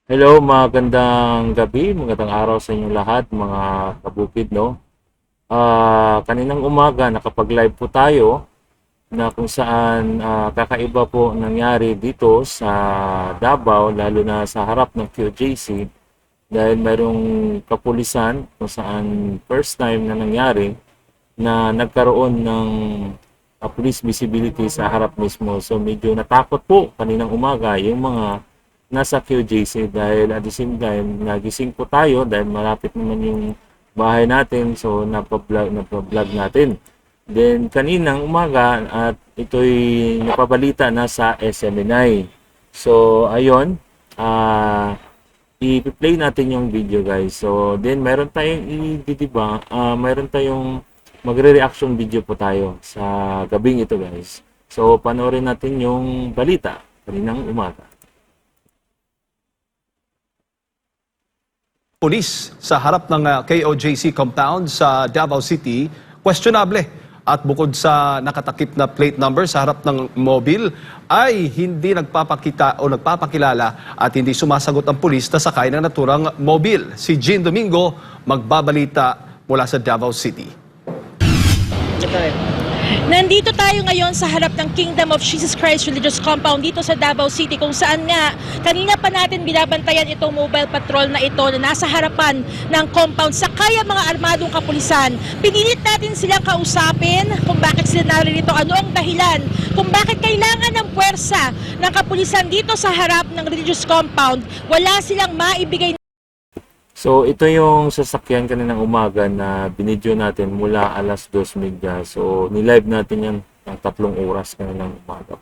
Hello, magandang gabi, magandang araw sa inyong lahat, mga kabukid, no? Kaninang umaga, nakapag-live po tayo na kung saan kakaiba po nangyari dito sa Davao, lalo na sa harap ng QJC, dahil mayroong kapulisan kung saan first time na nangyari na nagkaroon ng police visibility sa harap mismo. So medyo natakot po kaninang umaga yung mga nasa QJC dahil at the same time nagising po tayo dahil malapit naman yung bahay natin, so napablog natin. Then kaninang umaga at ito'y napabalita na sa SMNI. So ayun, i-play natin yung video guys. So then meron tayong mayroon tayong magre-reaction video po tayo sa gabing ito guys. So panoorin natin yung balita kaninang umaga. Pulis sa harap ng KOJC compound sa Davao City, questionable. At bukod sa nakatakip na plate number sa harap ng mobil, ay hindi nagpapakita o nagpapakilala at hindi sumasagot ang pulis na sakay ng naturang mobil. Si Jean Domingo magbabalita mula sa Davao City. Nandito tayo ngayon sa harap ng Kingdom of Jesus Christ Religious Compound dito sa Davao City, kung saan nga kanina pa natin binabantayan itong mobile patrol na ito na nasa harapan ng compound sa kaya mga armadong kapulisan. Pinilit natin silang kausapin kung bakit sila naririto, ano ang dahilan, kung bakit kailangan ng puwersa ng kapulisan dito sa harap ng religious compound. Wala silang maibigay. So ito yung sasakyan kaninang umaga na binidyo natin mula alas 2:30. So nilive natin yan ng 3 oras kaninang umaga.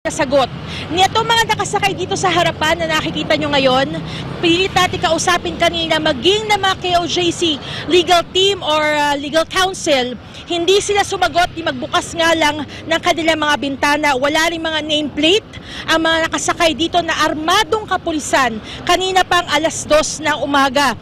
Nasagot. Nito mga nakasakay dito sa harapan na nakikita nyo ngayon, pilit natin kausapin kanina maging na mga KOJC legal team or legal counsel. Hindi sila sumagot, di magbukas nga lang ng kanilang mga bintana. Wala rin mga nameplate ang mga nakasakay dito na armadong kapulisan kanina pang alas 2 ng umaga.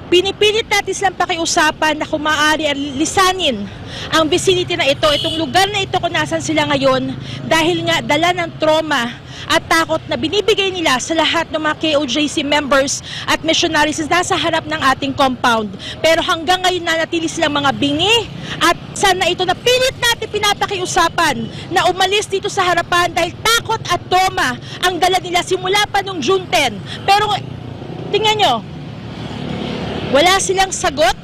Pinipilit natin silang pakiusapan na kung maaari lisanin ang vicinity na ito, itong lugar na ito kung nasan sila ngayon, dahil nga dala ng trauma at takot na binibigay nila sa lahat ng mga KOJC members at missionaries na nasa harap ng ating compound. Pero hanggang ngayon nanatili silang mga bingi at sana ito na pilit natin pinapakiusapan na umalis dito sa harapan dahil takot at trauma ang dala nila simula pa nung June 10. Pero tingnan nyo, wala silang sagot,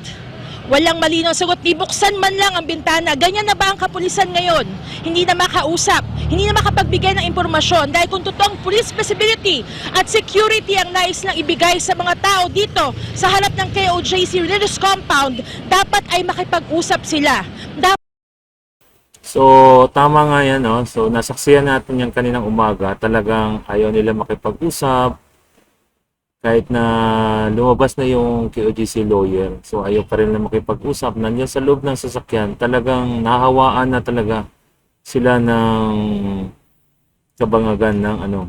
walang malinaw sagot, ibuksan man lang ang bintana. Ganyan na ba ang kapulisan ngayon? Hindi na makausap, hindi na makapagbigay ng impormasyon dahil kung totoong police visibility at security ang nais lang ibigay sa mga tao dito sa harap ng KOJC Religious Compound, dapat ay makipag-usap sila. So tama nga yan, no? So nasaksihan natin yan kaninang umaga, talagang ayaw nila makipag-usap. Kahit na lumabas na yung KOJC lawyer, so ayaw pa rin na makipag-usap. Nandiyan sa loob ng sasakyan, talagang nahawaan na talaga sila ng kabangagan ng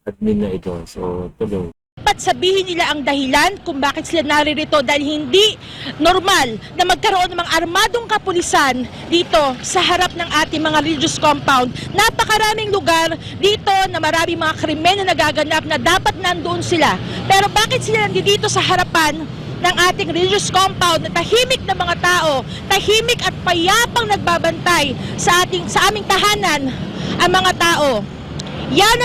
admin na ito. So tuloy. Dapat sabihin nila ang dahilan kung bakit sila naririto dahil hindi normal na magkaroon ng mga armadong kapulisan dito sa harap ng ating mga religious compound. Napakaraming lugar dito na maraming mga krimen na nagaganap na dapat nandoon sila. Pero bakit sila nandito sa harapan ng ating religious compound na tahimik na mga tao, tahimik at payapang nagbabantay sa aming tahanan ang mga tao? Yan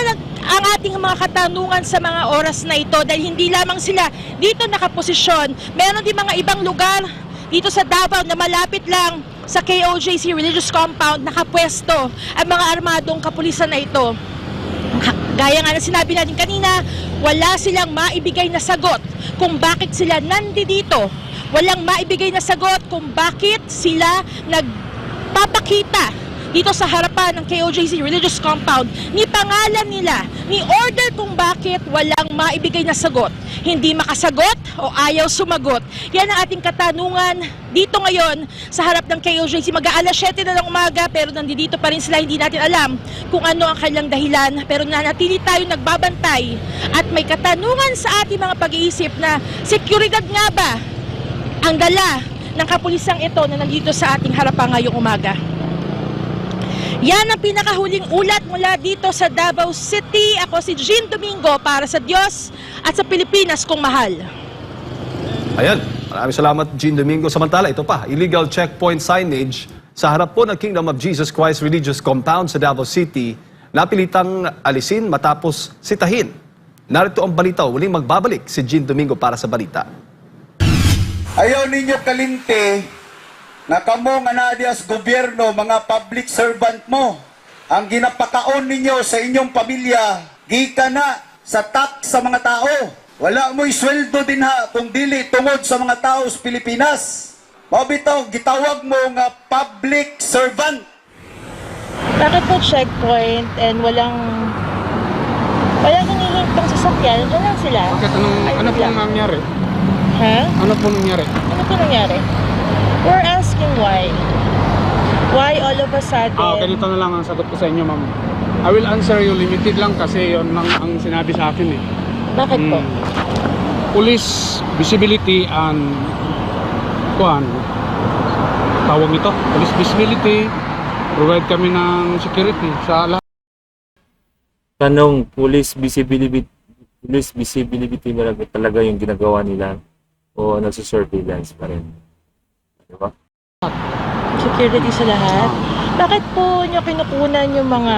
ang ating mga katanungan sa mga oras na ito dahil hindi lamang sila dito nakaposisyon. Meron din mga ibang lugar dito sa Davao na malapit lang sa KOJC Religious Compound nakapwesto ang mga armadong kapulisan na ito. Gaya nga na sinabi natin kanina, wala silang maibigay na sagot kung bakit sila nandito. Walang maibigay na sagot kung bakit sila nagpapakita dito sa harapan ng KOJC Religious Compound, ni pangalan nila, ni order kung bakit walang maibigay na sagot. Hindi makasagot o ayaw sumagot. Yan ang ating katanungan dito ngayon sa harap ng KOJC. Mag-aalas 7 na ng umaga pero nandito pa rin sila, hindi natin alam kung ano ang kanilang dahilan. Pero nanatili tayo nagbabantay at may katanungan sa ating mga pag-iisip na seguridad nga ba ang dala ng kapulisang ito na nandito sa ating harapan ngayong umaga. Yan ang pinakahuling ulat mula dito sa Davao City. Ako si Jean Domingo para sa Diyos at sa Pilipinas kong mahal. Ayan, maraming salamat Jean Domingo. Samantala, ito pa, illegal checkpoint signage sa harap po ng Kingdom of Jesus Christ Religious Compound sa Davao City, napilitang alisin matapos sitahin. Narito ang balita, uling magbabalik si Jean Domingo para sa balita. Ayaw ninyo kalinte na kamo nga naa diya sa gobyerno, mga public servant mo. Ang ginapakaon ninyo sa inyong pamilya, gika na sa tax sa mga tao. Wala mo'y sweldo din ha kung dili tungod sa mga tao sa Pilipinas. Mabitaw, gitawag mo nga public servant. Bakit po checkpoint and walang hinihintong sasakyan? Diyan lang sila. Bakit ano pong nangyari? Ha? Ano pong nangyari? Ano po nangyari? We're asking why. Why all of a sudden? Ganito na lang ang sagot ko sa inyo, ma'am. I will answer you limited lang kasi yon lang ang sinabi sa akin eh. Bakit po? Police visibility and tawag nito, police visibility, provide kami ng security sa lahat. Tanong, police visibility ba talaga yung ginagawa nila o nagsusurveillance pa rin? Diba? Security sa lahat? Bakit po nyo kinukunan yung mga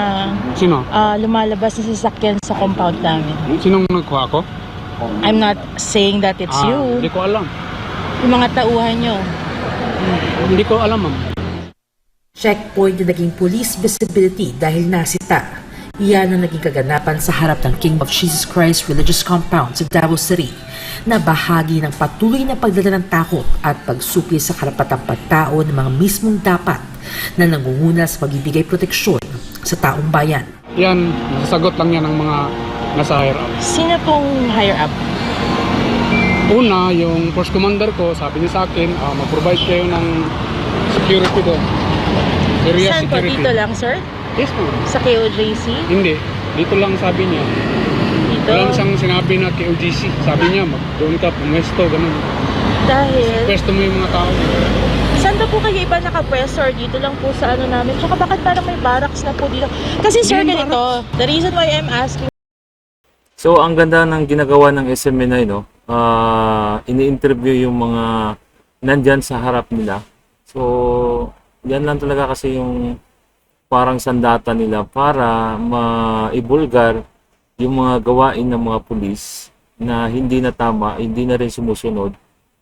Sino? lumalabas na sasakyan sa compound namin? Sinong nagkuha ko? I'm not saying that it's you. Hindi ko alam. Yung mga tauhan nyo. Hindi ko alam, ma'am. Checkpoint na naging police visibility dahil nasita. Iyan ang naging kaganapan sa harap ng Kingdom of Jesus Christ Religious Compound sa Davao City na bahagi ng patuloy na pagdala ng takot at pagsupli sa karapatang pagtao ng mga mismong dapat na nangunguna sa pagbibigay proteksyon sa taong bayan. Yan, sasagot lang yan ng mga nasa higher up. Sino pong higher up? Una, yung force commander ko, sabi niya sa akin, mag-provide kayo ng security doon. Area Saan po? security. Dito lang, sir? Yes, ma'am. Sa KOJC? Hindi. Dito lang sabi niya. Dito? Walang siyang sinabi na KOGC. Sabi niya, doon ka, pumesto, ganun. Dahil, Pwesto mo yung mga tao. saan ba po kayo iba nakapwesto or dito lang po sa ano namin? Tsaka bakit parang may barracks na po dito? Kasi sir, Hindi ganito, the reason why I'm asking. So, ang ganda ng ginagawa ng SMNI, no? Ini-interview yung mga nandyan sa harap nila. So, yan lang talaga kasi yung parang sandata nila para maibulgar yung mga gawain ng mga pulis na hindi na tama, hindi na rin sumusunod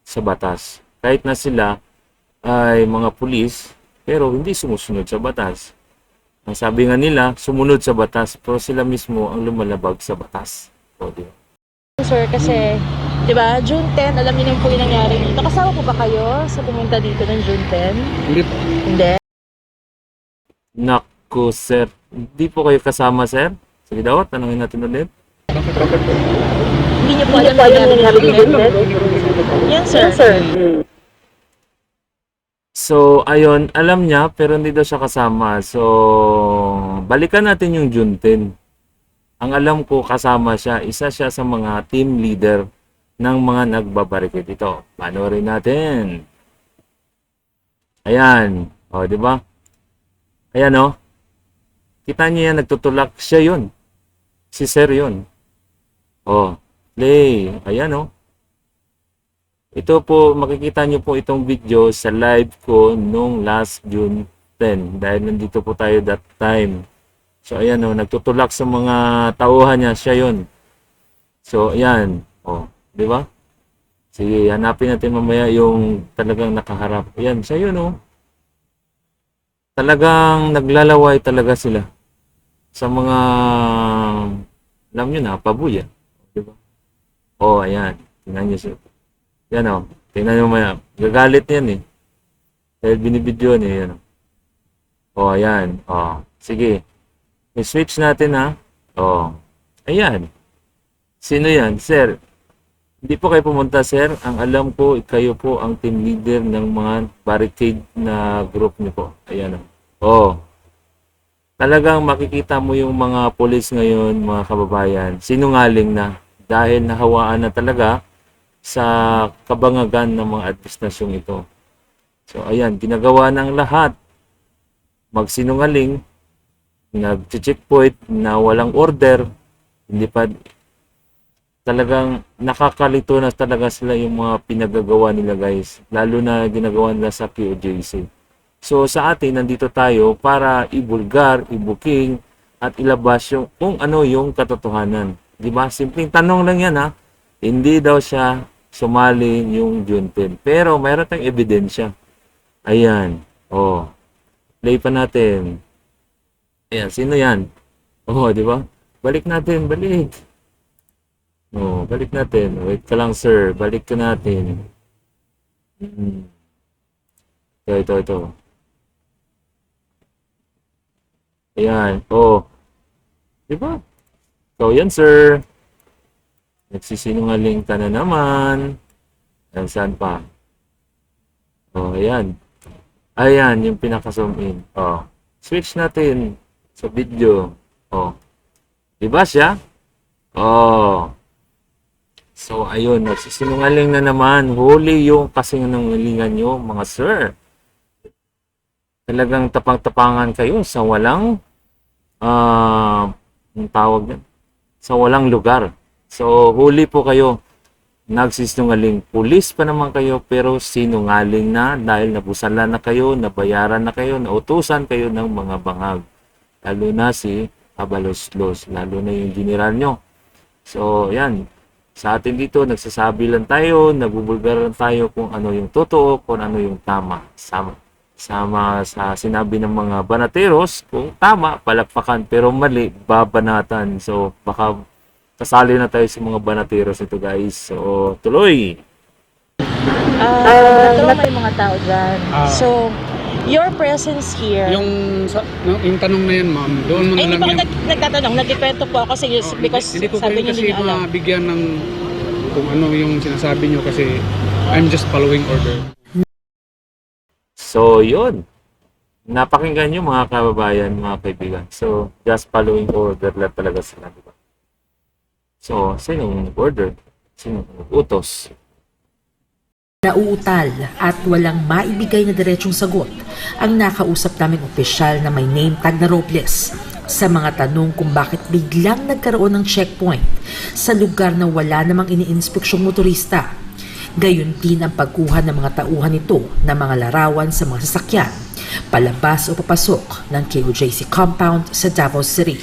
sa batas. Kahit na sila ay mga pulis, pero hindi sumusunod sa batas. Ang sabi nga nila, sumunod sa batas, pero sila mismo ang lumalabag sa batas. O, di ba? Sir, kasi, di ba, June 10, alam niyo na po yung nangyari dito. Kasama po ba kayo sa pumunta dito ng June 10? Hindi. Hindi. Naku, sir. Hindi po kayo kasama, sir? Sige daw, tanungin natin ulit. Hindi niyo po alam na nangyari dito. Yan, sir. So, ayun, alam niya, pero hindi daw siya kasama. So, balikan natin yung June 10. Ang alam ko, kasama siya. Isa siya sa mga team leader ng mga nagbabarikade dito. Panoorin natin. Ayan. O, di ba? Ayan, o. Kita niyo yan, nagtutulak. Siya yun. Si Sir yun. O, play. Ayan, o. Ito po, makikita niyo po itong video sa live ko nung last June 10. Dahil nandito po tayo that time. So, ayan o, nagtutulak sa mga tauhan niya. Siya yun. So, ayan. O, di ba? Sige, hanapin natin mamaya yung talagang nakaharap. Ayan, siya yun o. Talagang naglalaway talaga sila sa mga, alam nyo na, pabuya. Di ba? O, ayan. Tingnan nyo siya. Yan o. Tingnan nyo mamaya. Gagalit yan eh. Dahil binibidyo niya yan o. O, ayan. O, sige. I-switch natin ha. O, ayan. Sino yan? Sir, hindi po kayo pumunta, sir. Ang alam ko, kayo po ang team leader ng mga barricade na group niyo po. Ayan o. O, talagang makikita mo yung mga police ngayon, mga kababayan, sinungaling na. Dahil nahawaan na talaga sa kabangagan ng mga administrasyong ito. So, ayan, ginagawa ng lahat magsinungaling nag-checkpoint na walang order, hindi pa talagang nakakalito na talaga sila yung mga pinagagawa nila guys, lalo na ginagawa nila sa QJC. So sa atin, nandito tayo para ibulgar, ibuking, at ilabas yung kung ano yung katotohanan. Di ba? Simpleng tanong lang yan ha. Hindi daw siya sumali yung Junten. Pero mayroon tayong ebidensya. Ayan. Oh. Play pa natin. Ayan. Sino yan? Oh, di ba? Balik natin. Balik. Oh, balik natin. Wait ka lang, sir. Balik ka natin. Ito. Ayan. Oh. Di ba? So, yan, sir. Nagsisinungaling ka na naman. Ayan, saan pa? Oh, ayan. Ayan, yung pinaka-zoom in. Oh. Switch natin sa video. Oh. Di ba siya? Oh. So, ayun, nagsisinungaling na naman. Huli yung kasinungalingan nyo, mga sir. Talagang tapang-tapangan kayo sa walang, ang tawag niyan, sa walang lugar. So, huli po kayo. Nagsisinungaling. Pulis pa naman kayo, pero sinungaling na dahil nabusalan na kayo, nabayaran na kayo, nautusan kayo ng mga bangag. Lalo na si Abalos-Los, lalo na yung general nyo. So, yan. Sa atin dito, nagsasabi lang tayo, nagbubulgar lang tayo kung ano yung totoo, kung ano yung tama. Sama sa sinabi ng mga banateros, kung tama, palakpakan, pero mali, babanatan. So, baka kasali na tayo sa mga banateros ito, guys. So, tuloy! Nagkaroon may mga tao dyan. So, your presence here... Yung tanong na yan, ma'am, doon mo na hindi lang po ako yan. nagtatanong, nagkikwento po ako sa iyo because Hindi ko sabi kayo niyo kasi hindi niyo alam. mabigyan ng kung ano yung sinasabi nyo kasi I'm just following order. So, yun. Napakinggan nyo mga kababayan, mga kaibigan. So, just following order lang talaga sila, diba? So, sinong order? Sinong utos? Nauutal at walang maibigay na diretsong sagot ang nakausap naming opisyal na may name tag na Robles sa mga tanong kung bakit biglang nagkaroon ng checkpoint sa lugar na wala namang iniinspeksyong motorista. Gayon din ang pagkuha ng mga tauhan nito ng mga larawan sa mga sasakyan, palabas o papasok ng KOJC compound sa Davao City.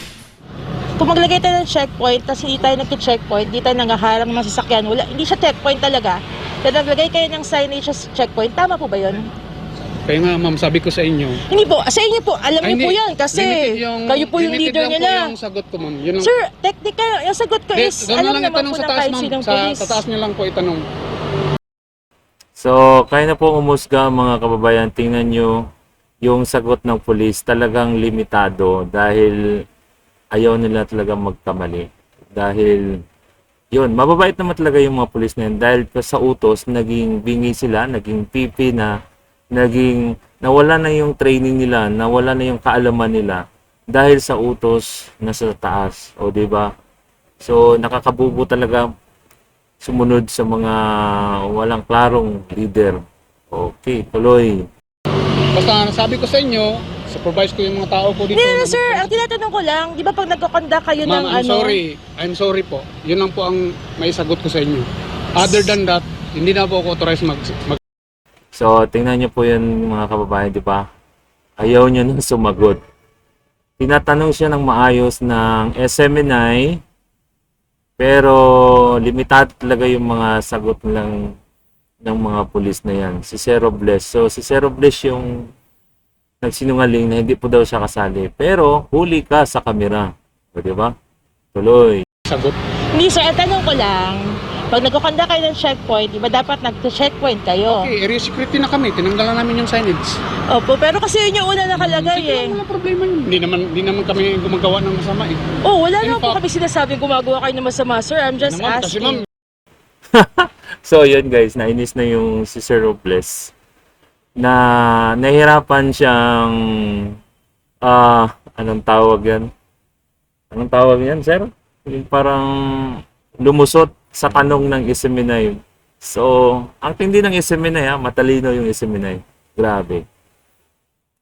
Kung maglagay tayo ng checkpoint, tapos hindi tayo nagki-checkpoint, hindi tayo nanghaharang ng mga sasakyan, hindi siya checkpoint talaga. Kaya naglagay kayo ng signage sa checkpoint, tama po ba yun? Kaya nga ma'am, sabi ko sa inyo. Hindi po, sa inyo po, alam niyo po yan kasi kayo po yung limited leader lang nila. po yung sagot ko ma'am. Yun ang, Sir, technical, yung sagot ko is, doon alam lang naman itanong po sa ng taas kahit ma'am. sinong Sa police. taas nyo lang po itanong. So, kaya na po umusga mga kababayan. Tingnan nyo yung sagot ng pulis. Talagang limitado dahil ayaw nila talaga magkamali. Dahil, yun, mababait naman talaga yung mga pulis na yun. Dahil sa utos, naging bingi sila, naging pipi na, nawala na yung training nila, nawala na yung kaalaman nila. Dahil sa utos na sa taas. O, diba? So, nakakabubo talaga sumunod sa mga walang klarong leader. Okay, tuloy. Basta sabi ko sa inyo, supervise ko yung mga tao ko dito. Hindi, sir, ang tinatanong ko lang, di ba pag nagkakonda kayo ng Ma'am, I'm sorry po. Yun lang po ang maisagot ko sa inyo. Other than that, hindi na po ako authorized mag So, tingnan niyo po yun mga kababayan, di ba? Ayaw niyo nang sumagot. Tinatanong siya ng maayos ng SMNI, pero limitado talaga yung mga sagot ng mga pulis na yan. Si Sir Robles. So, si Sir Robles yung nagsinungaling na hindi po daw siya kasali. Pero, huli ka sa kamera. O, di ba? Tuloy. sagot. Hindi, sir, ang tanong ko lang, pag nagkakonda kayo ng checkpoint, di ba dapat nag-checkpoint kayo? Okay, area security na kami. Tinanggalan namin yung signage. Opo, pero kasi yun yung una nakalagay eh. Wala problema yun. Hindi naman kami gumagawa ng masama eh. Oh, wala In naman po fact- kami sinasabing gumagawa kayo ng masama, sir. I'm just Naman, kasi ma'am, asking. So, yun guys, nainis na yung si Sir Robles na nahirapan siyang anong tawag yan? Anong tawag yan, sir? Yung parang lumusot sa tanong ng SMNI. So, ang tindi ng SMNI, matalino yung SMNI. Grabe.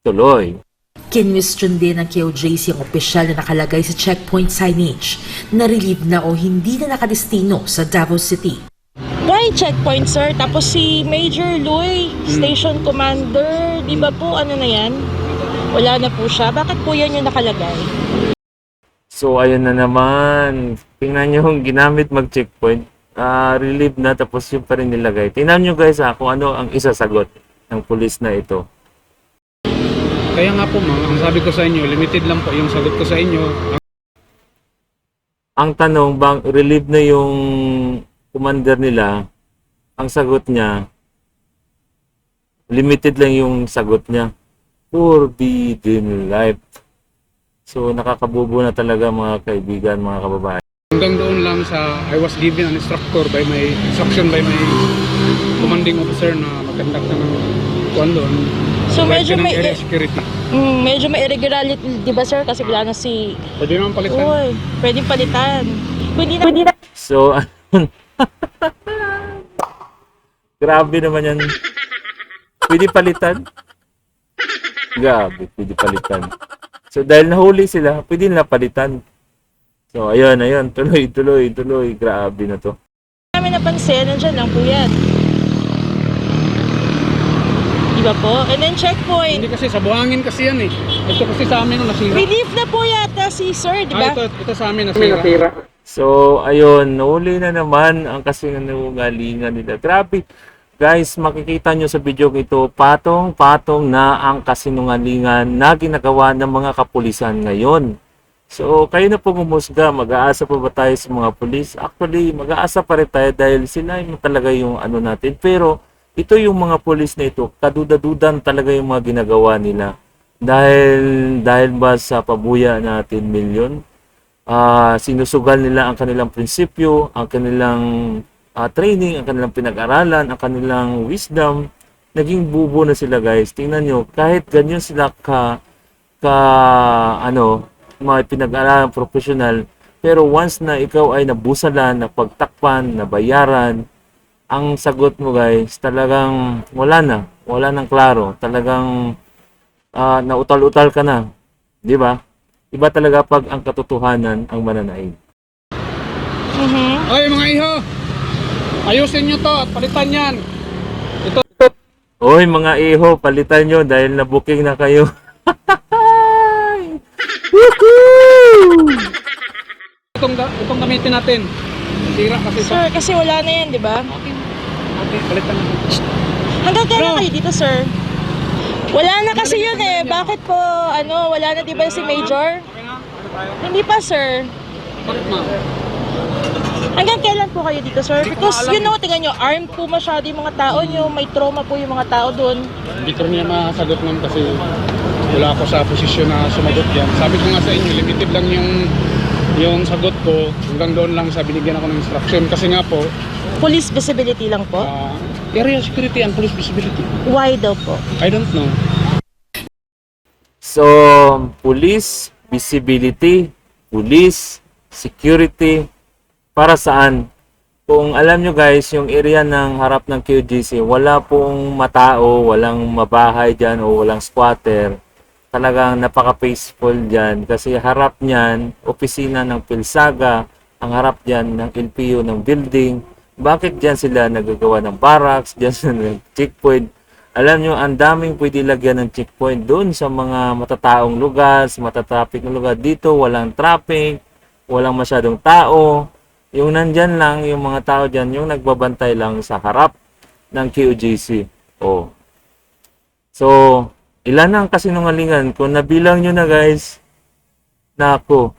Tuloy. Kinwestiyon din ng KOJC ang opisyal na nakalagay sa checkpoint signage na relieve na o hindi na nakadestino sa Davao City. Why checkpoint, sir? Tapos si Major Louie, station commander, di ba po ano na yan? Wala na po siya. Bakit po yan yung nakalagay? So ayun na naman. Tingnan nyo yung ginamit mag-checkpoint. Relieve na tapos yung pa rin nilagay. Tingnan nyo guys kung ano ang isasagot ng pulis na ito. Kaya nga po ma'am, ang sabi ko sa inyo, limited lang po yung sagot ko sa inyo. Ang tanong, bang relieve na yung commander nila? Ang sagot niya, limited lang yung sagot niya. Forbidden life. So nakakabubo na talaga mga kaibigan, mga kababayan. Hanggang doon lang sa I was given an instruction by my commanding officer na mag-conduct ng kuwan doon. So medyo may area security. medyo may irregularity, di ba sir? Kasi wala na si... Pwede naman palitan. Uy, pwedeng palitan. Pwede na. So, grabe naman yan. Pwede palitan? Grabe, pwede palitan. So, dahil nahuli sila, pwede nila palitan. So, ayun. Tuloy. Grabe na to. Kami napansin, nandiyan lang po yan. Di ba po? And then checkpoint. Hindi kasi, sa buhangin kasi yan eh. Ito kasi sa amin nasira. Relief na po yata si sir, di ba? Ito sa amin nasira. So, ayun, nahuli na naman ang kasinungalingan nila. Grabe. Guys, makikita nyo sa video ito, patong-patong na ang kasinungalingan na ginagawa ng mga kapulisan ngayon. So, kayo na po humusga, mag-aasa pa ba tayo sa mga pulis? Actually, mag-aasa pa rin tayo dahil sila yung talaga yung ano natin. Pero, ito yung mga pulis na ito, kaduda-dudan talaga yung mga ginagawa nila. Dahil ba sa pabuya natin milyon, sinusugal nila ang kanilang prinsipyo, ang kanilang training, ang kanilang pinag-aralan, ang kanilang wisdom. Naging bubo na sila guys. Tingnan nyo, kahit ganyan sila mga pinag-aralan professional, pero once na ikaw ay nabusalan, napagtakpan, nabayaran, ang sagot mo guys, talagang wala nang klaro. Talagang nautal-utal ka na. Di ba? Iba talaga pag ang katotohanan ang mananaig. Oy mga iho! Ayusin nyo to at palitan yan. Oy mga iho, palitan nyo dahil na-booking na kayo. Itong gamitin natin. Nasira kasi ito. Sir, kasi wala na yan, di ba? Okay, palitan natin. Hanggang kailan kayo dito, sir? Wala na kasi yun eh. Bakit po, wala na di ba si Major? Hindi pa, sir. Bakit ma'am? Hanggang kailan po kayo dito, sir? Because, tingnan nyo, armed po masyado yung mga tao nyo. May trauma po yung mga tao doon. Hindi ko rin niya masagot ma'am kasi wala ako sa posisyon na sumagot yan. Sabi ko nga sa inyo, limited lang yung sagot ko. Hanggang doon lang sa binigyan ako ng instruction. Kasi nga po, Police visibility lang po. area security and police visibility. Why daw po? I don't know. So, police visibility, police security, para saan? Kung alam nyo guys, yung area ng harap ng QGC, wala pong matao, walang mabahay dyan o walang squatter. Talagang napaka-peaceful dyan kasi harap niyan, opisina ng Pilsaga, ang harap dyan ng LPU ng building. Bakit dyan sila nagagawa ng barracks, dyan sila ng checkpoint? Alam nyo, ang daming pwede lagyan ng checkpoint doon sa mga matataong lugar, sa matatraffic na lugar. Dito walang traffic, walang masyadong tao. Yung nandyan lang, yung mga tao dyan, yung nagbabantay lang sa harap ng QGC. Oh. So, ilan ang kasinungalingan? Kung nabilang nyo na guys, nako,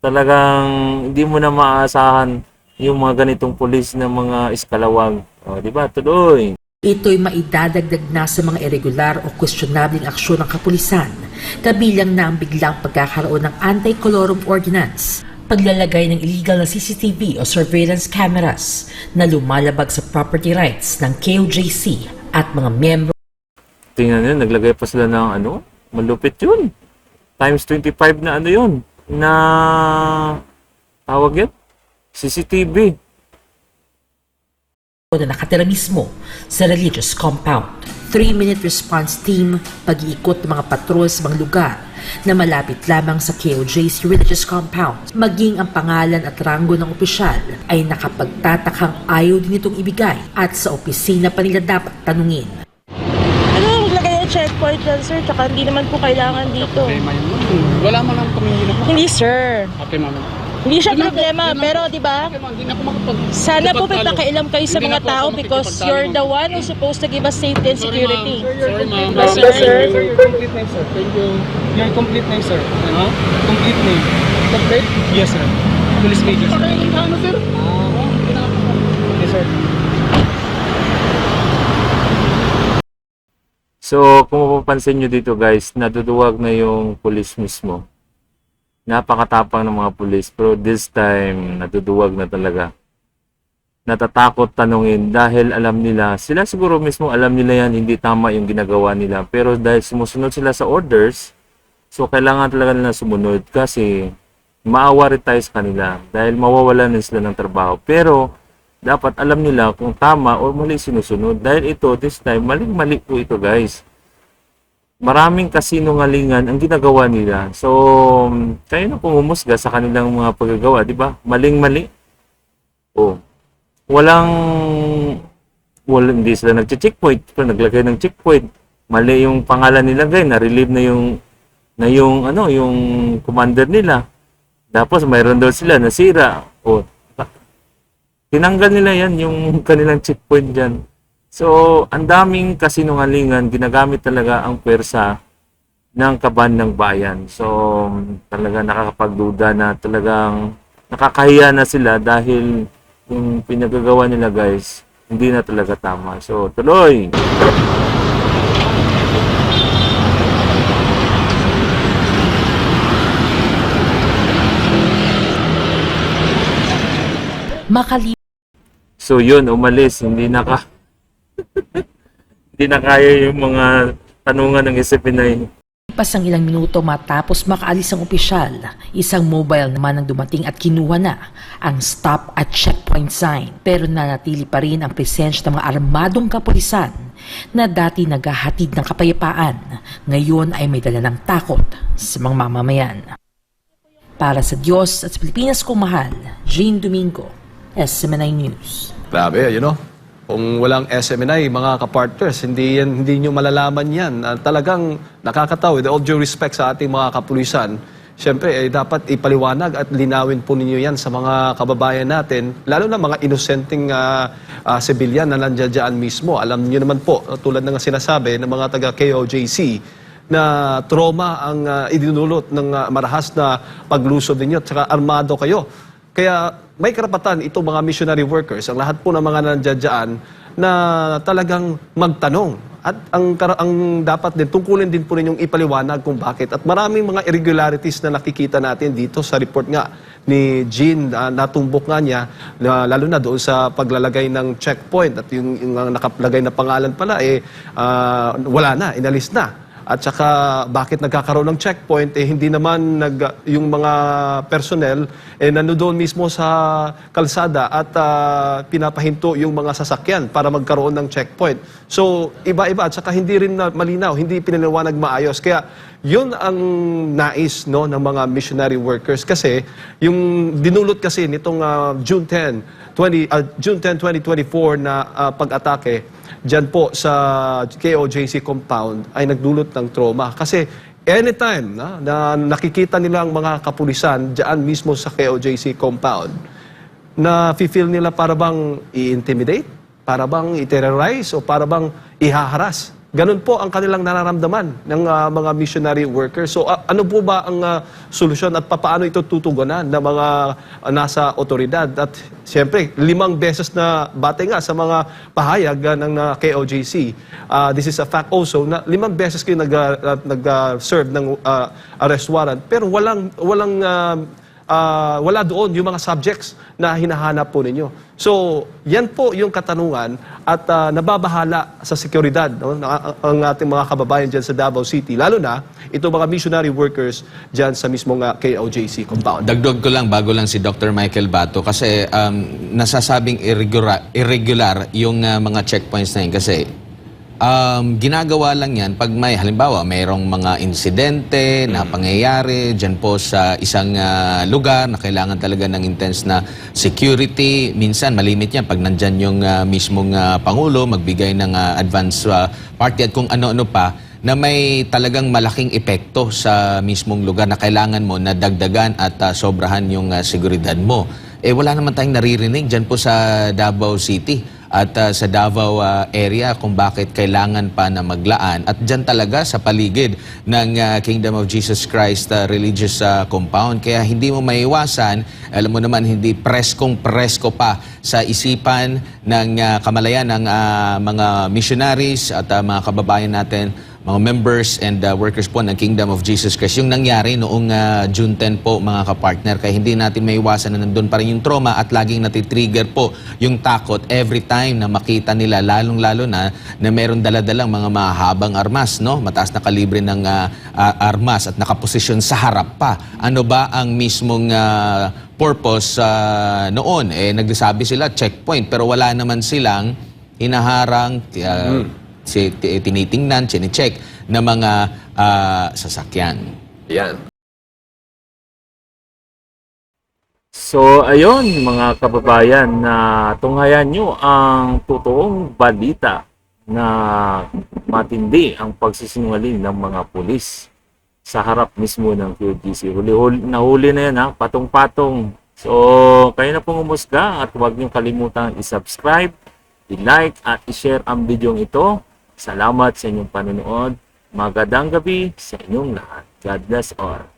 talagang hindi mo na maaasahan yung mga ganitong pulis na mga iskalawag. O, di ba? Tuloy. Ito'y maidadagdag na sa mga irregular o questionabling aksyon ng kapulisan, kabilang na ang biglang pagkakaroon ng anti-colorum ordinance, paglalagay ng illegal na CCTV o surveillance cameras na lumalabag sa property rights ng KOJC at mga miyembro. Tingnan nyo, naglagay pa sila ng malupit yun. Times 25 na yun. Na, tawag yun? CCTV. Na nakatira mismo sa religious compound. 3-minute response team, pag-iikot ng mga patrol sa mga lugar na malapit lamang sa KOJC Religious Compound. Maging ang pangalan at ranggo ng opisyal ay nakapagtatakang ayaw din itong ibigay at sa opisina pa nila dapat tanungin. Ano, maglagay ng checkpoint lang, sir, tsaka hindi naman po kailangan dito. Problema yun, ma'am. Wala man lang kami Hindi, sir. Okay, ma'am. Hindi siya Yun lang po, problema, yun lang pero po. di ba? Okay, ma'am. Hindi na ako makapag... Sana po may makipagtalo. pakialam kayo sa Hindi mga na po tao ako because makikipagtalo, you're the ma'am. one who's supposed to give us safety and security. Sorry, ma'am. Yes, sir. Sir, your complete name, sir. Thank you. Your complete name, sir. Ano? Complete name. Complete? Yes, sir. Police Major, sir. Ano, sir? Yes, sir. So, kung mapapansin nyo dito guys, naduduwag na yung pulis mismo. Napakatapang ng mga pulis, pero this time, naduduwag na talaga. Natatakot tanungin dahil alam nila, sila siguro mismo alam nila yan, hindi tama yung ginagawa nila. Pero dahil sumusunod sila sa orders, so kailangan talaga nila sumunod kasi maawa rin tayo sa kanila dahil mawawalan din sila ng trabaho. Pero, dapat alam nila kung tama o mali sinusunod. Dahil ito, this time, maling-mali po ito guys. Maraming kasinungalingan ang ginagawa nila. So, kayo na pumumusga sa kanilang mga paggagawa, di ba? Maling-mali. Oh. Hindi sila nagche-checkpoint. Pero naglagay ng checkpoint. Mali yung pangalan nilagay, na-relieve na yung commander nila. Tapos mayroon daw sila nasira. Oh. Tinanggal nila yan, yung kanilang checkpoint dyan. So, ang daming kasinungalingan, ginagamit talaga ang pwersa ng kaban ng bayan. So, talaga nakakapagduda na talagang nakakahiya na sila dahil yung pinagagawa nila guys, hindi na talaga tama. So, tuloy! So, yun, umalis. Hindi na kaya yung mga tanungan ng SFNI. Pas ang ilang minuto matapos makaalis ang opisyal, isang mobile naman ang dumating at kinuha na ang stop at checkpoint sign. Pero nanatili pa rin ang presensya ng mga armadong kapulisan na dati naghahatid ng kapayapaan. Ngayon ay may dala ng takot sa mga mamamayan. Para sa Diyos at sa Pilipinas kong mahal, Jean Domingo, SMNI News. Grabe, kung walang SMNI, mga kapartners, hindi nyo malalaman yan. Talagang nakakatawa, with all due respect sa ating mga kapulisan, syempre, dapat ipaliwanag at linawin po ninyo yan sa mga kababayan natin, lalo na mga inosenteng civilian na nandiyan dyan mismo. Alam nyo naman po, tulad ng sinasabi ng mga taga-KOJC, na trauma ang idinulot ng marahas na paglusod ninyo at saka armado kayo. Kaya may karapatan itong mga missionary workers, ang lahat po ng mga nandiyan na talagang magtanong. At ang dapat din, tungkulin din po ninyong ipaliwanag kung bakit. At maraming mga irregularities na nakikita natin dito sa report nga ni Jean, natumbok nga niya, lalo na doon sa paglalagay ng checkpoint. At yung nakalagay na pangalan pala, wala na, inalis na. At saka bakit nagkakaroon ng checkpoint, hindi naman yung mga personnel nandoon mismo sa kalsada at pinapahinto yung mga sasakyan para magkaroon ng checkpoint. So, iba-iba at saka hindi rin malinaw, hindi pinaliwanag maayos. Kaya yun ang nais ng mga missionary workers kasi yung dinulot kasi nitong June 10, 2024 na pag-atake dyan po sa KOJC compound ay nagdulot ng trauma. Kasi anytime na nakikita nila ang mga kapulisan dyan mismo sa KOJC compound, na feel nila para bang i-intimidate, para bang i-terrorize, o para bang ihaharas. Ganun po ang kanilang nararamdaman ng mga missionary workers. So ano po ba ang solusyon at paano ito tutugunan ng mga nasa otoridad? At siyempre, 5 beses na bate nga sa mga pahayag ng KOJC. This is a fact also na 5 beses kayo nag-serve ng arrest warrant pero wala doon yung mga subjects na hinahanap po ninyo. So, yan po yung katanungan at nababahala sa seguridad ang ating mga kababayan dyan sa Davao City. Lalo na, ito mga missionary workers dyan sa mismong KOJC compound. Dagdag ko lang bago lang si Dr. Michael Bato kasi nasasabing irregular yung mga checkpoints na yun kasi ginagawa lang yan pag may, halimbawa, mayroong mga insidente na pangyayari dyan po sa isang lugar na kailangan talaga ng intense na security. Minsan, malimit yan pag nandyan yung mismong Pangulo, magbigay ng advance party at kung ano-ano pa, na may talagang malaking epekto sa mismong lugar na kailangan mo na dagdagan at sobrahan yung seguridad mo. Wala naman tayong naririnig dyan po sa Davao City at sa Davao area kung bakit kailangan pa na maglaan. At dyan talaga sa paligid ng Kingdom of Jesus Christ religious compound. Kaya hindi mo maiwasan, alam mo naman hindi preskong-presko pa sa isipan ng kamalayan ng mga missionaries at mga kababayan natin, mga members and workers po ng Kingdom of Jesus Christ. Yung nangyari noong June 10 po mga kapartner, kaya hindi natin maiwasan na nandun pa rin yung trauma at laging natitrigger po yung takot every time na makita nila, lalong-lalo na meron daladalang mga mahabang armas, no? Mataas na kalibre ng armas at nakaposisyon sa harap pa. Ano ba ang mismong purpose noon? Nagsasabi sila checkpoint pero wala naman silang hinaharang tinitingnan, chine-check na mga sasakyan. Yan. So, ayun mga kababayan, na tunghayan nyo ang totoong balita na matindi ang pagsisinungaling ng mga pulis sa harap mismo ng QGC. Nahuli na yan ha, patong-patong. So, kayo na pong umusga at huwag niyong kalimutan i-subscribe, i-like at i-share ang video ito. Salamat sa inyong panonood. Magandang gabi sa inyong lahat. God bless all.